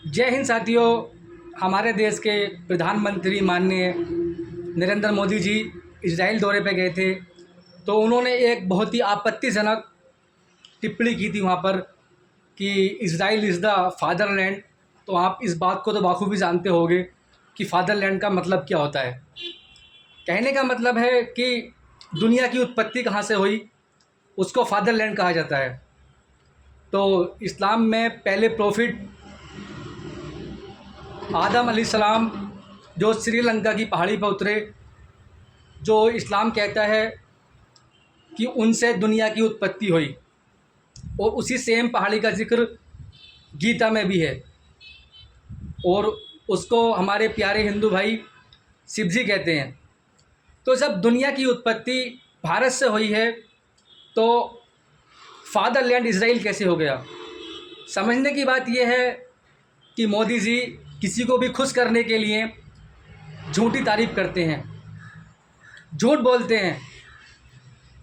जय हिंद साथियों। हमारे देश के प्रधानमंत्री माननीय नरेंद्र मोदी जी इजराइल दौरे पे गए थे, तो उन्होंने एक बहुत ही आपत्तिजनक टिप्पणी की थी वहाँ पर कि इजराइल इज़ द फादरलैंड। तो आप इस बात को तो बाखूबी जानते होंगे कि फादरलैंड का मतलब क्या होता है। कहने का मतलब है कि दुनिया की उत्पत्ति कहाँ से हुई, उसको फादरलैंड कहा जाता है। तो इस्लाम में पहले प्रॉफिट आदम अलैहिस्सलाम जो श्रीलंका की पहाड़ी पर उतरे, जो इस्लाम कहता है कि उनसे दुनिया की उत्पत्ति हुई, और उसी सेम पहाड़ी का जिक्र गीता में भी है। और उसको हमारे प्यारे हिंदू भाई शिव जी कहते हैं। तो जब दुनिया की उत्पत्ति भारत से हुई है, तो फादरलैंड इजराइल कैसे हो गया? समझने की बात यह है कि मोदी जी किसी को भी खुश करने के लिए झूठी तारीफ़ करते हैं, झूठ बोलते हैं,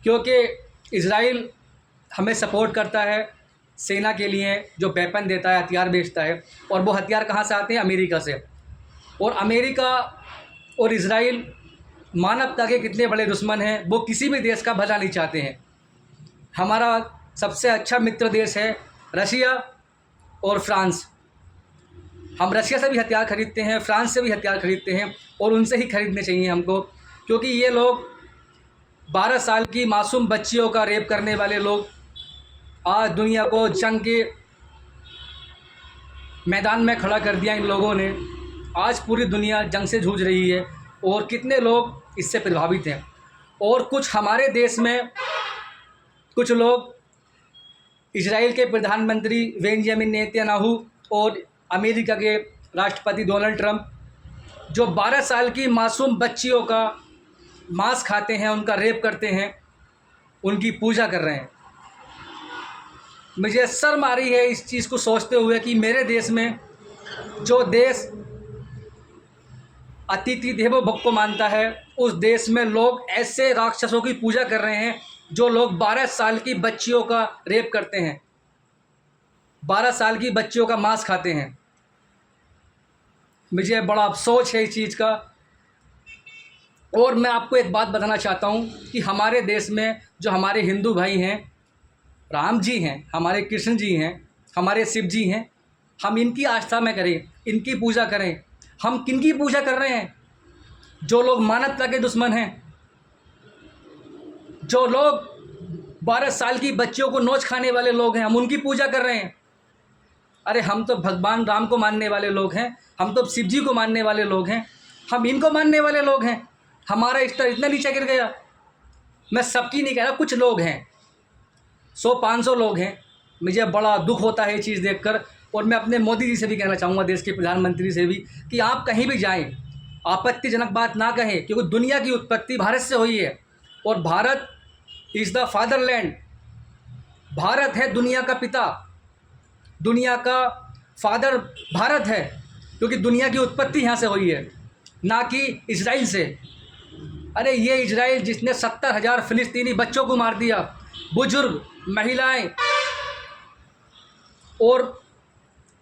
क्योंकि इजराइल हमें सपोर्ट करता है सेना के लिए, जो वेपन देता है, हथियार बेचता है। और वो हथियार कहाँ से आते हैं? अमेरिका से। और अमेरिका और इजराइल मानवता के कितने बड़े दुश्मन हैं। वो किसी भी देश का भला नहीं चाहते हैं। हमारा सबसे अच्छा मित्र देश है रशिया और फ्रांस। हम रशिया से भी हथियार खरीदते हैं, फ्रांस से भी हथियार खरीदते हैं, और उनसे ही खरीदने चाहिए हमको, क्योंकि ये लोग 12 साल की मासूम बच्चियों का रेप करने वाले लोग आज दुनिया को जंग के मैदान में खड़ा कर दिया। इन लोगों ने आज पूरी दुनिया जंग से जूझ रही है, और कितने लोग इससे प्रभावित हैं। और कुछ हमारे देश में कुछ लोग इजराइल के प्रधानमंत्री बेंजामिन नेतन्याहू और अमेरिका के राष्ट्रपति डोनाल्ड ट्रंप, जो 12 साल की मासूम बच्चियों का मांस खाते हैं, उनका रेप करते हैं, उनकी पूजा कर रहे हैं। मुझे शर्म आ रही है इस चीज़ को सोचते हुए कि मेरे देश में, जो देश अतिथि देवो भव को मानता है, उस देश में लोग ऐसे राक्षसों की पूजा कर रहे हैं जो लोग 12 साल की बच्चियों का रेप करते हैं, 12 साल की बच्चियों का मांस खाते हैं। मुझे बड़ा अफसोस है इस चीज़ का। और मैं आपको एक बात बताना चाहता हूँ कि हमारे देश में जो हमारे हिंदू भाई हैं, राम जी हैं, हमारे कृष्ण जी हैं, हमारे शिव जी हैं, हम इनकी आस्था में करें, इनकी पूजा करें। हम किनकी पूजा कर रहे हैं? जो लोग मानवता के दुश्मन हैं, जो लोग 12 साल की बच्चियों को नोच खाने वाले लोग हैं, हम उनकी पूजा कर रहे हैं। अरे हम तो भगवान राम को मानने वाले लोग हैं, हम तो शिव जी को मानने वाले लोग हैं, हम इनको मानने वाले लोग हैं। हमारा स्तर इतना नीचे गिर गया। मैं सबकी नहीं कह रहा, कुछ लोग हैं, 100-500 लोग हैं। मुझे बड़ा दुख होता है ये चीज़ देखकर। और मैं अपने मोदी जी से भी कहना चाहूँगा, देश के प्रधानमंत्री से भी, कि आप कहीं भी जाएं आपत्तिजनक बात ना कहें, क्योंकि दुनिया की उत्पत्ति भारत से हुई है, और Bharat is the fatherland. Bharat है दुनिया का पिता, दुनिया का फादर भारत है, क्योंकि दुनिया की उत्पत्ति यहाँ से हुई है, ना कि इजराइल से। अरे ये इजराइल जिसने 70,000 फ़िलिस्तीनी बच्चों को मार दिया, बुजुर्ग, महिलाएं, और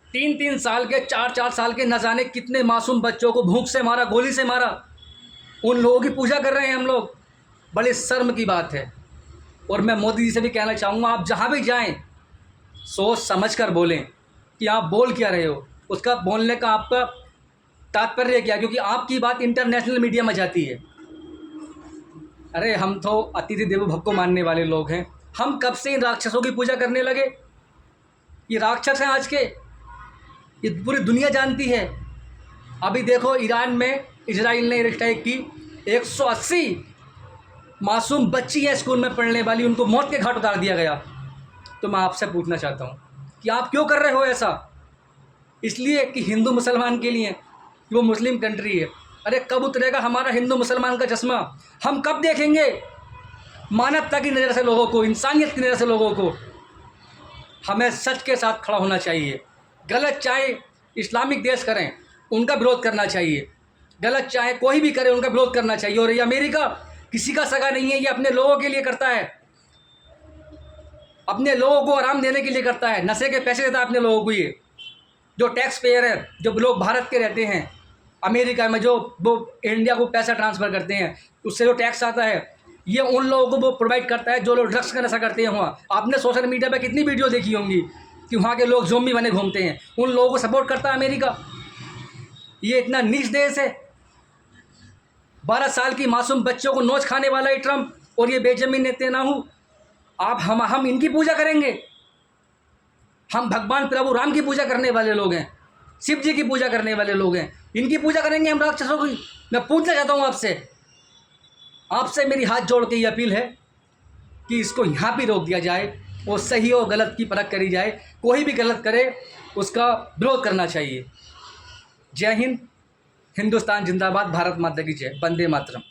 3-3 साल के, 4-4 साल के न जाने कितने मासूम बच्चों को भूख से मारा, गोली से मारा, उन लोगों की पूजा कर रहे हैं हम लोग। बड़ी शर्म की बात है। और मैं मोदी जी से भी कहना चाहूँगा, आप जहाँ भी जाएं सोच समझ कर बोलें कि आप बोल क्या रहे हो, उसका बोलने का आपका तात्पर्य क्या, क्योंकि आपकी बात इंटरनेशनल मीडिया में जाती है। अरे हम तो अतिथि देवो भव को मानने वाले लोग हैं। हम कब से इन राक्षसों की पूजा करने लगे? ये राक्षस हैं आज के, ये पूरी दुनिया जानती है। अभी देखो ईरान में इजराइल ने एयर स्ट्राइक की, 180 मासूम बच्ची है स्कूल में पढ़ने वाली, उनको मौत के घाट उतार दिया गया। तो मैं आपसे पूछना चाहता हूँ कि आप क्यों कर रहे हो ऐसा? इसलिए कि हिंदू मुसलमान के लिए, कि वो मुस्लिम कंट्री है। अरे कब उतरेगा हमारा हिंदू मुसलमान का चश्मा? हम कब देखेंगे मानवता की नज़र से लोगों को, इंसानियत की नज़र से लोगों को? हमें सच के साथ खड़ा होना चाहिए। गलत चाहे इस्लामिक देश करें, उनका विरोध करना चाहिए। गलत चाहे कोई भी करे, उनका विरोध करना चाहिए। और ये अमेरिका किसी का सगा नहीं है, ये अपने लोगों के लिए करता है, अपने लोगों को आराम देने के लिए करता है, नशे के पैसे देता है अपने लोगों को। ये जो टैक्स पेयर है, जो लोग भारत के रहते हैं, अमेरिका में जो वो इंडिया को पैसा ट्रांसफ़र करते हैं, उससे जो टैक्स आता है ये उन लोगों को वो प्रोवाइड करता है जो लोग ड्रग्स का नशा करते हैं वहाँ। आपने सोशल मीडिया पे कितनी वीडियो देखी होंगी कि वहाँ के लोग ज़ोंबी बने घूमते हैं, उन लोगों को सपोर्ट करता है अमेरिका। ये इतना नीच देश है। 12 साल की मासूम बच्चों को नोच खाने वाला है ट्रंप और ये बेंजामिन नेतन्याहू। आप हम इनकी पूजा करेंगे? हम भगवान प्रभु राम की पूजा करने वाले लोग हैं, शिव जी की पूजा करने वाले लोग हैं, इनकी पूजा करेंगे हम राक्षसों की? मैं पूछना चाहता हूँ आपसे मेरी हाथ जोड़ के ये अपील है कि इसको यहाँ भी रोक दिया जाए और सही और गलत की परख करी जाए। कोई भी गलत करे उसका विरोध करना चाहिए। जय हिंद, हिंदुस्तान जिंदाबाद, भारत माता की जय, वंदे मातरम।